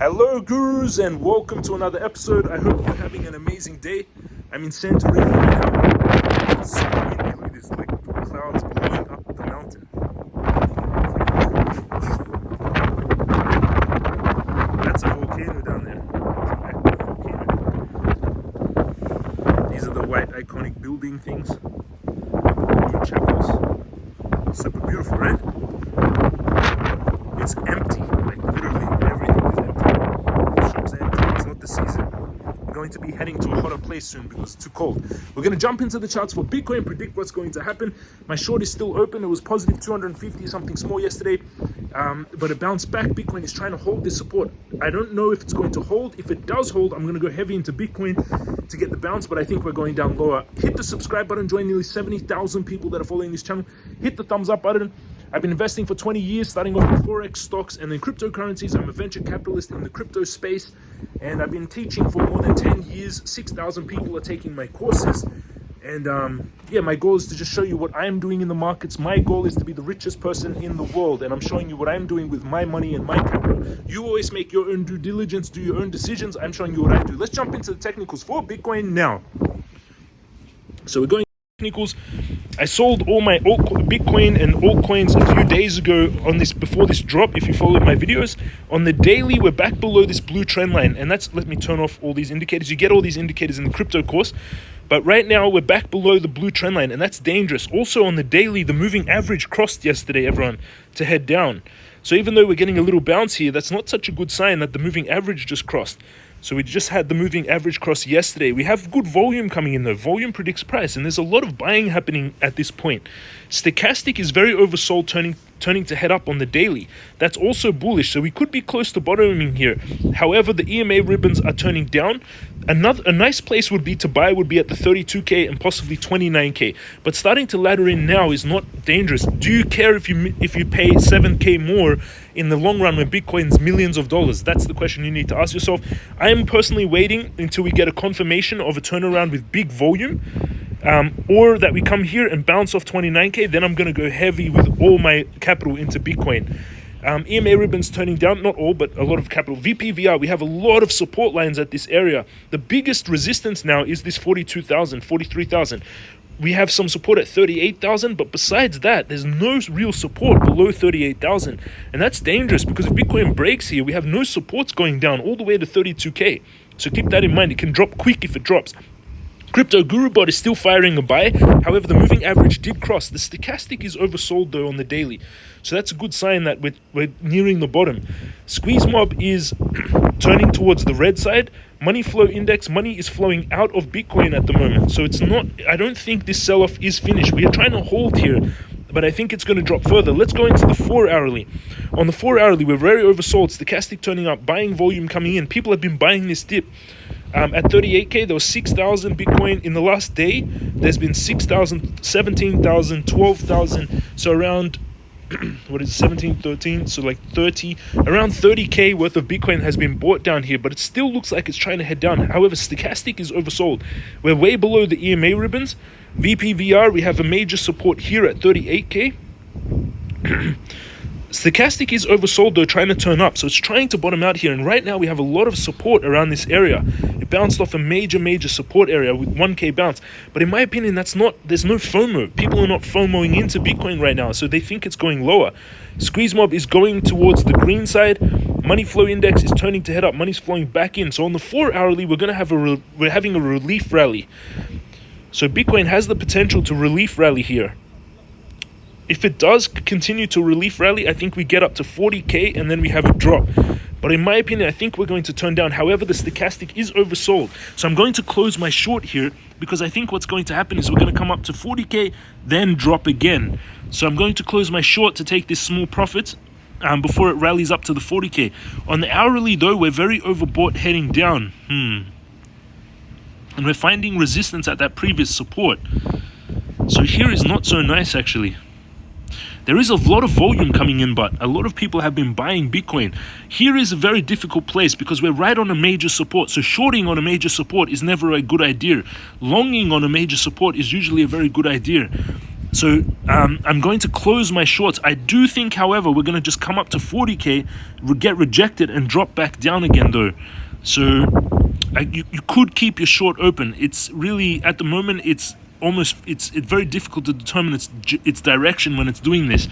Hello gurus and welcome to another episode. I hope you're having an amazing day. I'm in Santorini right now. It's so windy. Look at this, like clouds blowing up the mountain. That's a volcano down there. It's an active volcano. These are the white iconic building things. New chapels. Super beautiful, right? It's empty, like literally everything is empty. The shop's empty, it's not the season. We're going to be heading to a hotter place soon because it's too cold. We're going to jump into the charts for Bitcoin, predict what's going to happen. My short is still open. It was positive 250 something small yesterday, but it bounced back. Bitcoin is trying to hold this support. I don't know if it's going to hold. If it does hold, I'm going to go heavy into Bitcoin to get the bounce, but I think we're going down lower. Hit the subscribe button, join nearly 70,000 people that are following this channel. Hit the thumbs up button. I've been investing for 20 years, starting off with Forex, stocks, and then cryptocurrencies. I'm a venture capitalist in the crypto space, and I've been teaching for more than 10 years. 6,000 people are taking my courses. And yeah, my goal is to just show you what I'm doing in the markets. My goal is to be the richest person in the world, and I'm showing you what I'm doing with my money and my capital. You always make your own due diligence, do your own decisions. I'm showing you what I do. Let's jump into the technicals for Bitcoin now. So we're going technicals. I sold all my Bitcoin and altcoins a few days ago on this, before this drop. If you followed my videos on the daily, we're back below this blue trend line, and that's, let me turn off all these indicators. You get all these indicators in the crypto course, but right now we're back below the blue trend line, and that's dangerous. Also on the daily, the moving average crossed yesterday, everyone, to head down. So even though we're getting a little bounce here, that's not such a good sign that the moving average just crossed. So we just had the moving average cross yesterday. We have good volume coming in though. Volume predicts price, and there's a lot of buying happening at this point. Stochastic is very oversold, turning to head up on the daily. That's also bullish, so we could be close to bottoming here. However, the EMA ribbons are turning down. A nice place would be to buy would be at the 32k and possibly 29k. But starting to ladder in now is not dangerous. Do you care if you pay 7k more in the long run when Bitcoin's millions of dollars? That's the question you need to ask yourself. I am personally waiting until we get a confirmation of a turnaround with big volume, or that we come here and bounce off 29k. Then I'm going to go heavy with all my capital into Bitcoin. EMA ribbons turning down, not all, but a lot of capital. VPVR, we have a lot of support lines at this area. The biggest resistance now is this 42,000, 43,000. We have some support at 38,000, but besides that, there's no real support below 38,000. And that's dangerous because if Bitcoin breaks here, we have no supports going down all the way to 32k. So keep that in mind. It can drop quick if it drops. Crypto Guru Bot is still firing a buy. However, the moving average did cross. The stochastic is oversold though on the daily. So that's a good sign that we're nearing the bottom. Squeeze Mob is turning towards the red side. Money flow index, money is flowing out of Bitcoin at the moment. So it's not, I don't think this sell-off is finished. We are trying to hold here, but I think it's going to drop further. Let's go into the 4 hourly. On the 4 hourly, we're very oversold. Stochastic turning up, buying volume coming in. People have been buying this dip. At 38k, there was 6,000 Bitcoin in the last day. There's been 6,000, 17,000, 12,000. So around, what is it, 17, 13? So like 30, around 30k worth of Bitcoin has been bought down here, but it still looks like it's trying to head down. However, stochastic is oversold. We're way below the EMA ribbons. VPVR, we have a major support here at 38k. Stochastic is oversold though, trying to turn up, so it's trying to bottom out here, and right now we have a lot of support around this area. It bounced off a major support area with 1k bounce, but in my opinion there's no FOMO. People are not FOMOing into Bitcoin right now, so they think it's going lower. Squeeze Mob is going towards the green side. Money flow index is turning to head up. Money's flowing back in. So on the 4 hourly, we're having a relief rally. So Bitcoin has the potential to relief rally here. If it does continue to relief rally, I think we get up to 40k and then we have a drop. But in my opinion, I think we're going to turn down. However, the stochastic is oversold. So I'm going to close my short here because I think what's going to happen is we're going to come up to 40k, then drop again. So I'm going to close my short to take this small profit before it rallies up to the 40k. On the hourly though, we're very overbought heading down. And we're finding resistance at that previous support. So here is not so nice actually. There is a lot of volume coming in, but a lot of people have been buying Bitcoin. Here is a very difficult place because we're right on a major support. So shorting on a major support is never a good idea. Longing on a major support is usually a very good idea. So I'm going to close my shorts. I do think, however, we're going to just come up to 40k, get rejected, and drop back down again, though. So you could keep your short open. It's really, at the moment, it's very difficult to determine its direction when it's doing this.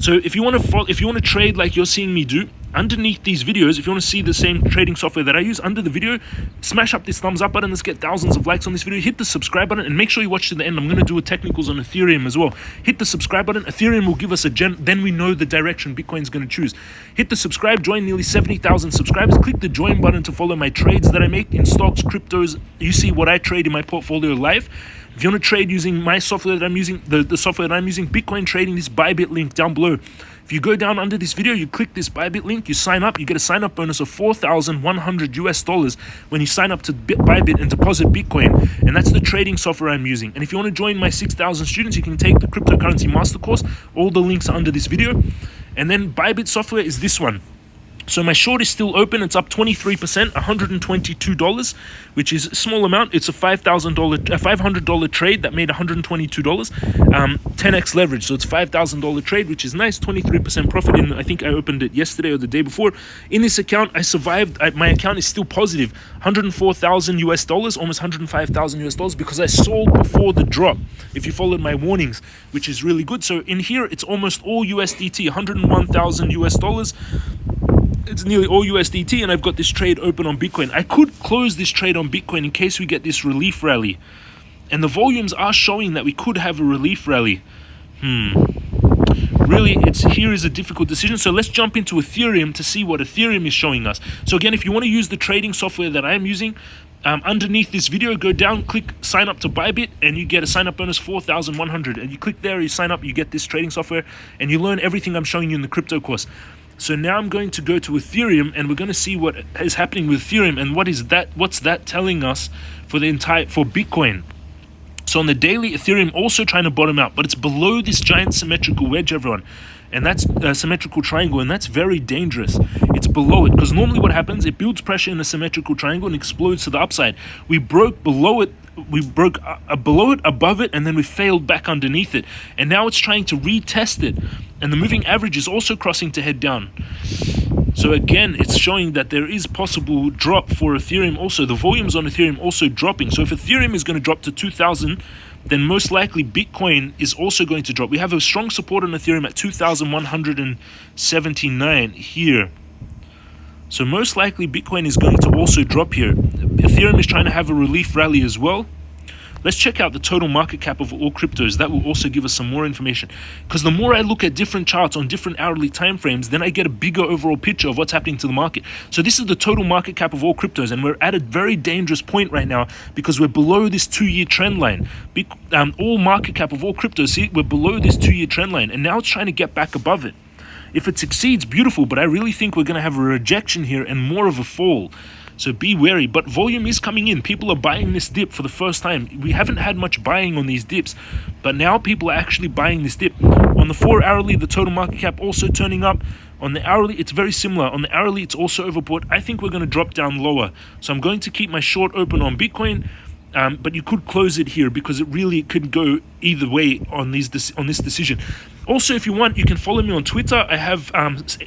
So if you want to trade like you're seeing me do, underneath these videos, if you want to see the same trading software that I use, under the video, smash up this thumbs up button. Let's get thousands of likes on this video. Hit the subscribe button and make sure you watch to the end. I'm going to do a technicals on Ethereum as well. Hit the subscribe button. Ethereum will give us then we know the direction Bitcoin's going to choose. Hit the subscribe, join nearly 70,000 subscribers. Click the join button to follow my trades that I make in stocks, cryptos. You see what I trade in my portfolio live. If you want to trade using my software that I'm using, the software that I'm using, Bitcoin trading, this Bybit link down below. If you go down under this video, you click this Bybit link, you sign up, you get a sign up bonus of $4,100 when you sign up to Bybit and deposit Bitcoin. And that's the trading software I'm using. And if you want to join my 6,000 students, you can take the cryptocurrency master course. All the links are under this video. And then Bybit software is this one. So my short is still open. It's up 23%, $122, which is a small amount. It's a $500 trade that made $122, 10x leverage. So it's $5,000 trade, which is nice. 23% profit. And I think I opened it yesterday or the day before. In this account, I survived. My account is still positive, $104,000, almost $105,000 because I sold before the drop. If you followed my warnings, which is really good. So in here, it's almost all USDT, $101,000. It's nearly all USDT, and I've got this trade open on Bitcoin. I could close this trade on Bitcoin in case we get this relief rally. And the volumes are showing that we could have a relief rally. Really, here is a difficult decision. So let's jump into Ethereum to see what Ethereum is showing us. So again, if you want to use the trading software that I'm using, underneath this video, go down, click sign up to Bybit, and you get a sign up bonus 4,100. And you click there, you sign up, you get this trading software, and you learn everything I'm showing you in the crypto course. So now I'm going to go to Ethereum, and we're going to see what is happening with Ethereum and what's that telling us for Bitcoin. So on the daily, Ethereum also trying to bottom out, but it's below this giant symmetrical wedge, everyone. And that's a symmetrical triangle, and that's very dangerous. It's below it, because normally what happens, it builds pressure in a symmetrical triangle and explodes to the upside. We broke below it, below it, above it, and then we failed back underneath it. And now it's trying to retest it. And the moving average is also crossing to head down. So again, it's showing that there is possible drop for Ethereum also. The volumes on Ethereum also dropping. So if Ethereum is going to drop to 2,000, then most likely Bitcoin is also going to drop. We have a strong support on Ethereum at 2,179 here. So most likely Bitcoin is going to also drop here. Ethereum is trying to have a relief rally as well. Let's check out the total market cap of all cryptos. That will also give us some more information. Because the more I look at different charts on different hourly time frames, then I get a bigger overall picture of what's happening to the market. So this is the total market cap of all cryptos, and we're at a very dangerous point right now because we're below this 2-year trend line. All market cap of all cryptos, see, we're below this 2-year trend line, and now it's trying to get back above it. If it succeeds, beautiful, but I really think we're going to have a rejection here and more of a fall. So be wary, but volume is coming in. People are buying this dip for the first time. We haven't had much buying on these dips, but now people are actually buying this dip. On the 4-hourly, the total market cap also turning up. On the hourly, it's very similar. On the hourly, it's also overbought. I think we're going to drop down lower. So I'm going to keep my short open on Bitcoin, but you could close it here because it really could go either way on this decision. Also, if you want, you can follow me on Twitter. I have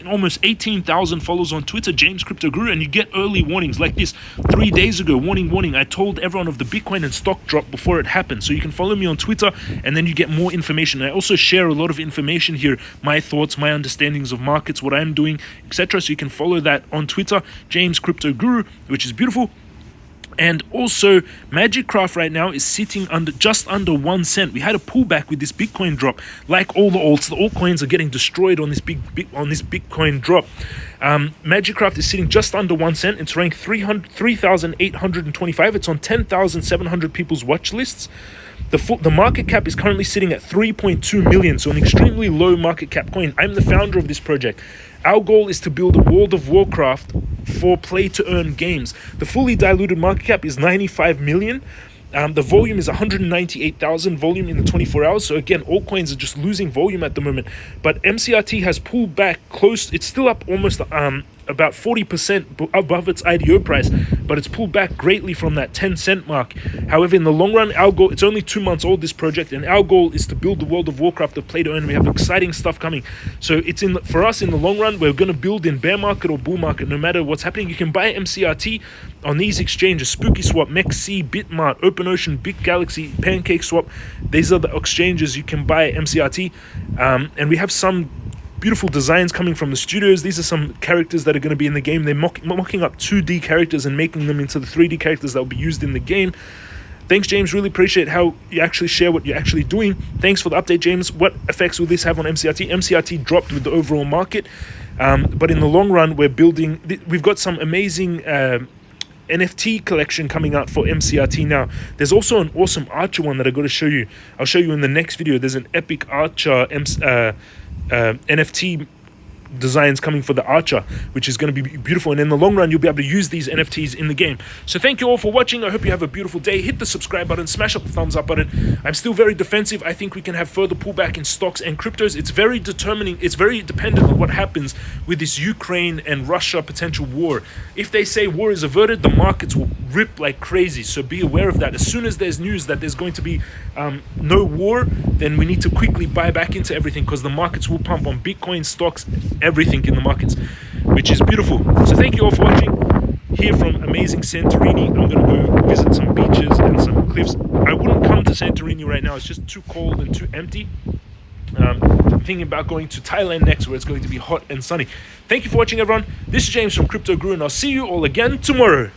almost 18,000 followers on Twitter, James Crypto Guru, and you get early warnings like this. 3 days ago, warning. I told everyone of the Bitcoin and stock drop before it happened. So you can follow me on Twitter, and then you get more information. I also share a lot of information here, my thoughts, my understandings of markets, what I'm doing, etc. So you can follow that on Twitter, James Crypto Guru, which is beautiful. And also, Magiccraft right now is sitting just under 1 cent. We had a pullback with this Bitcoin drop. Like all the altcoins are getting destroyed on this Bitcoin drop. Magiccraft is sitting just under 1 cent. It's ranked 3,825. It's on 10,700 people's watch lists. The market cap is currently sitting at 3.2 million, so an extremely low market cap coin. I'm the founder of this project. Our goal is to build a World of Warcraft for play-to-earn games. The fully diluted market cap is 95 million. The volume is 198,000 volume in the 24 hours. So again, altcoins are just losing volume at the moment. But MCRT has pulled back close. It's still up almost about 40% above its IDO price, but it's pulled back greatly from that 10-cent mark. However, in the long run, our goal, it's only 2 months old, this project, and our goal is to build the World of Warcraft of play-to-earn, and we have exciting stuff coming. So it's for us in the long run, we're going to build in bear market or bull market, no matter what's happening. You can buy MCRT on these exchanges: Spooky Swap, MEXC, Bitmart, OpenOcean, Big Galaxy, Pancake Swap. These are the exchanges you can buy MCRT, and we have some beautiful designs coming from the studios. These are some characters that are going to be in the game. They're mocking up 2D characters and making them into the 3D characters that will be used in the game. Thanks, James. Really appreciate how you actually share what you're actually doing. Thanks for the update, James. What effects will this have on MCRT? MCRT dropped with the overall market, but in the long run, we've got some amazing NFT collection coming out for MCRT now. There's also an awesome Archer one that I got to show you. I'll show you in the next video. There's an epic Archer NFT designs coming for the Archer, which is going to be beautiful, and in the long run you'll be able to use these NFTs in the game. So thank you all for watching. I hope you have a beautiful day. Hit the subscribe button, smash up the thumbs up button. I'm still very defensive. I think we can have further pullback in stocks and cryptos. It's very dependent on what happens with this Ukraine and Russia potential war. If they say war is averted, the markets will rip like crazy, so be aware of that. As soon as there's news that there's going to be no war, then we need to quickly buy back into everything, because the markets will pump on Bitcoin, stocks, everything in the markets, which is beautiful. So thank you all for watching. Here from amazing Santorini. I'm going to go visit some beaches and some cliffs. I wouldn't come to Santorini right now. It's just too cold and too empty. I'm thinking about going to Thailand next, where it's going to be hot and sunny. Thank you for watching, everyone. This is James from Crypto Guru, and I'll see you all again tomorrow.